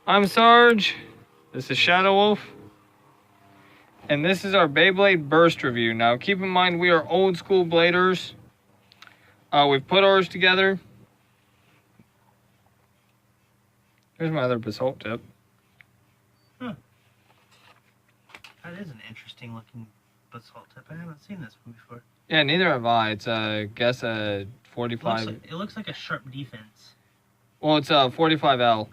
I'm Sarge. This is Shadow Wolf. And this is our Beyblade Burst review. Now, keep in mind, we are old school bladers. We've put ours together. Here's my other basalt tip. Huh. That is an interesting looking basalt tip. I haven't seen this one before. Yeah, neither have I. It's, I guess, a 45. It looks like a sharp defense. Well, it's a 45L.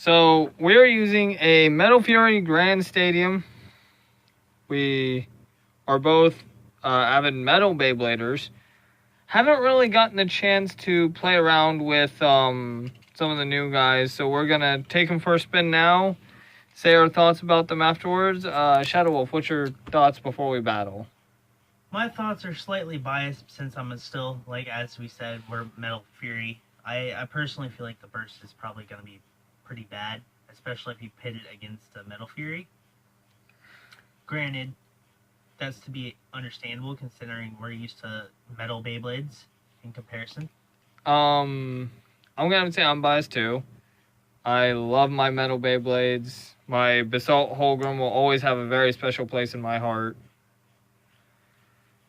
So, we're using a Metal Fury Grand Stadium. We are both avid metal Beybladers. Haven't really gotten a chance to play around with some of the new guys, so we're going to take them for a spin now, say our thoughts about them afterwards. Shadow Wolf, what's your thoughts before we battle? My thoughts are slightly biased since I'm still, like as we said, we're Metal Fury. I personally feel like the burst is probably going to be pretty bad, especially if you pit it against the Metal Fury. Granted, that's to be understandable considering we're used to metal Beyblades in comparison. I'm gonna say I'm biased too. I love my metal Beyblades. My Basalt Holgram will always have a very special place in my heart.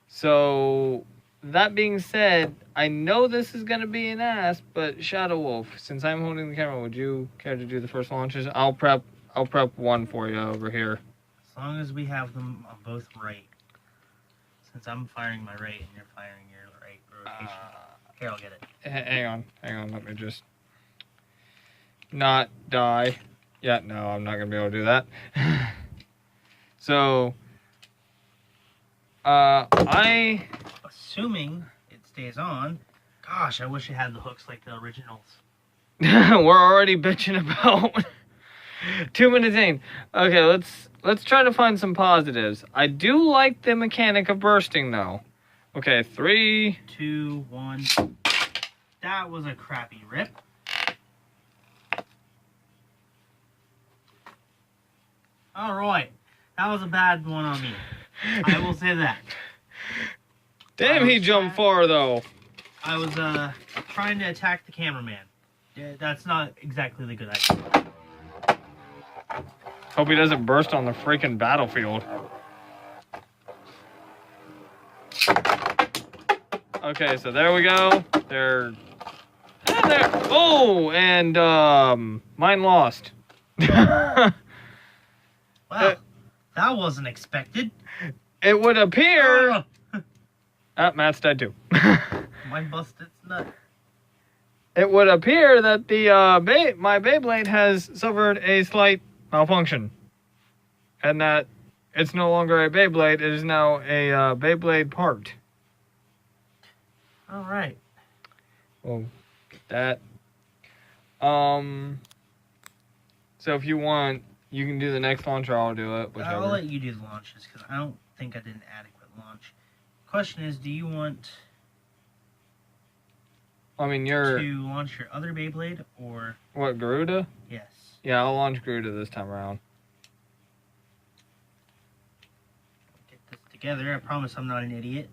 So, that being said, I know this is going to be an ass, but Shadow Wolf, since I'm holding the camera, would you care to do the first launches? I'll prep one for you over here. As long as we have them on both right. Since I'm firing my right and you're firing your right rotation. Here, I'll get it. Hang on. Let me just not die. Yeah, no, I'm not going to be able to do that. So, assuming it stays on. Gosh, I wish it had the hooks like the originals. We're already bitching about 2 minutes in. Okay, let's try to find some positives. I do like the mechanic of bursting though. Okay, 3, 2, 1. That was a crappy rip. Alright. That was a bad one on me. I will say that. Damn, he jumped far though. I was trying to attack the cameraman. That's not exactly the good idea. Hope he doesn't burst on the freaking battlefield. Okay, so there we go. There. Oh, and mine lost. Well, that wasn't expected. It would appear. Matt's dead too. Mine busted its nut. It would appear that the my Beyblade has suffered a slight malfunction, and that it's no longer a Beyblade. It is now a Beyblade part. All right. Well, that. So if you want, you can do the next launch, or I'll do it. Whichever. I'll let you do the launches because I don't think I did an adequate launch. Question is, do you want? I mean, to launch your other Beyblade or what, Garuda? Yes. Yeah, I'll launch Garuda this time around. Get this together. I promise I'm not an idiot.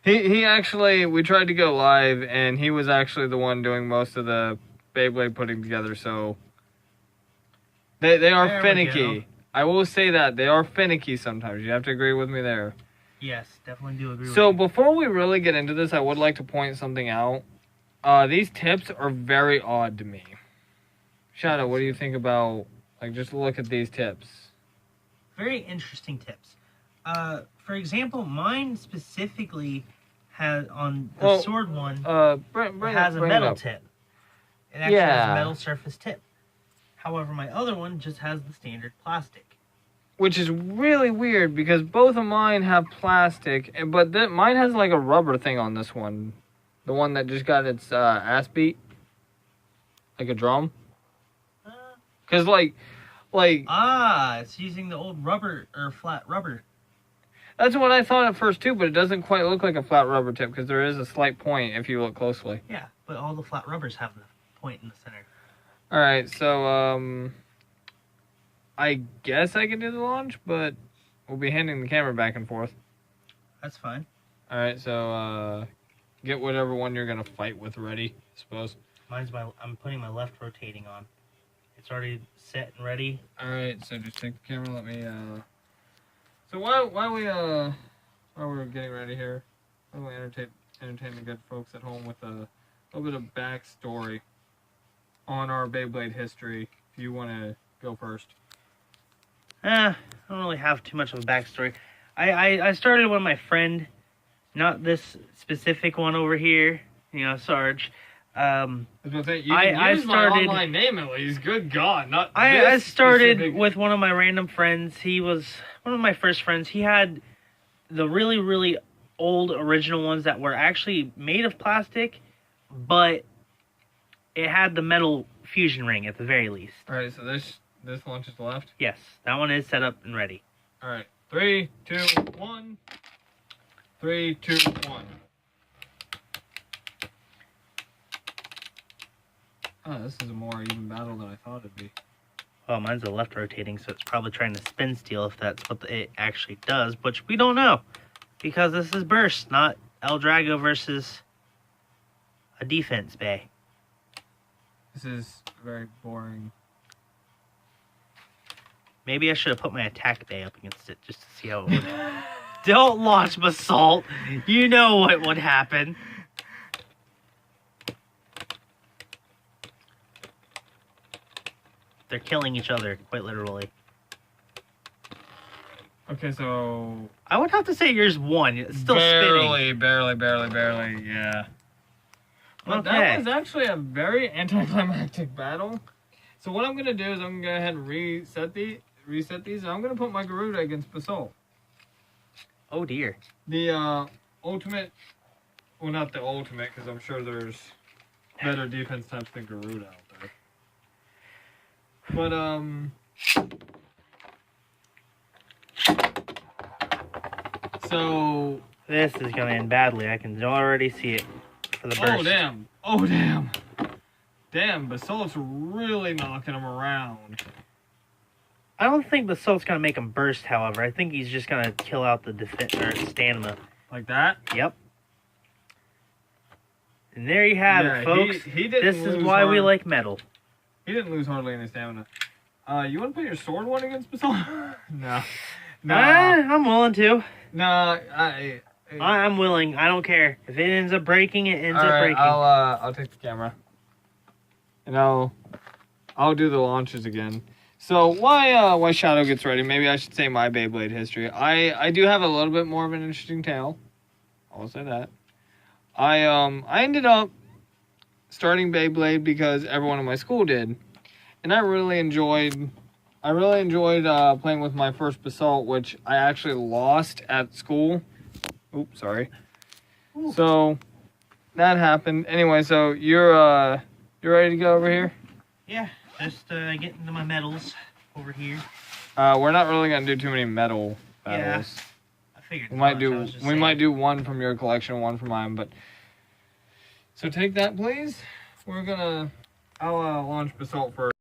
He actually, we tried to go live, and he was actually the one doing most of the Beyblade putting together, so they are there finicky. I will say that they are finicky sometimes. You have to agree with me there. Yes, definitely do agree with So you. before we really get into this, I would like to point something out. These tips are very odd to me. Shadow, what do you think about, like, just look at these tips? Very interesting tips. For example, mine specifically has, on the sword one, has a metal tip. It actually has a metal surface tip. However, my other one just has the standard plastic. Which is really weird because both of mine have plastic, but mine has like a rubber thing on this one. The one that just got its ass beat. Like a drum. Because like... it's using the old rubber, or flat rubber. That's what I thought at first too, but it doesn't quite look like a flat rubber tip because there is a slight point if you look closely. Yeah, but all the flat rubbers have the point in the center. Alright, so, I guess I can do the launch, but we'll be handing the camera back and forth. That's fine. Alright, so, get whatever one you're gonna fight with ready, I suppose. I'm putting my left rotating on. It's already set and ready. All right, so just take the camera. Let me. So while we're getting ready here, why don't we entertain the good folks at home with a little bit of backstory on our Beyblade history. If you want to go first. I don't really have too much of a backstory. I started with my friend, not this specific one over here. You know, Sarge. I was gonna say, you can use my online name at least. Good God, not I started specific. with one of my random friends. He was one of my first friends. He had the really, really old original ones that were actually made of plastic, but it had the metal fusion ring at the very least. All right, so this launches left. Yes, that one is set up and ready. All right, 3, 2, 1. 3, 2, 1. Oh, this is a more even battle than I thought it'd be. Well, mine's a left rotating, so it's probably trying to spin steel if that's what it actually does, which we don't know. Because this is Burst, not El Drago versus a defense bay. This is very boring. Maybe I should have put my attack bay up against it just to see how it would. Don't launch Basalt. You know what would happen. They're killing each other, quite literally. Okay, so... I would have to say yours won. It's still spinning. Barely, yeah. But Okay. that was actually a very anticlimactic battle. So what I'm going to do is I'm going to go ahead and reset these, and I'm going to put my Garuda against Basalt. Oh, dear. The ultimate... Well, not the ultimate, because I'm sure there's better defense types than Garuda out there. But, so... This is going to end badly. I can already see it for the burst. Oh, damn. Oh, damn. Damn, Basalt's really knocking him around. I don't think Basalt's going to make him burst, however. I think he's just going to kill out the stamina. Like that? Yep. And there you have it, folks. He didn't this is why we like metal. He didn't lose hardly any stamina. You want to put your sword one against Basalt? No. I'm willing to. No, I'm willing. I don't care. If it ends up breaking, it ends up breaking. I'll take the camera. And I'll do the launches again. So why Shadow gets ready, maybe I should say my Beyblade history. I do have a little bit more of an interesting tale. I'll say that. I ended up starting Beyblade because everyone in my school did. And I really enjoyed playing with my first Basalt, which I actually lost at school. Oops, sorry. Ooh. So that happened. Anyway, so you're ready to go over here? Yeah, just getting to my medals over here. We're not really gonna do too many medal battles. Yeah, I figured. We might do one from your collection, one from mine, but so take that, please. I'll launch Basalt first.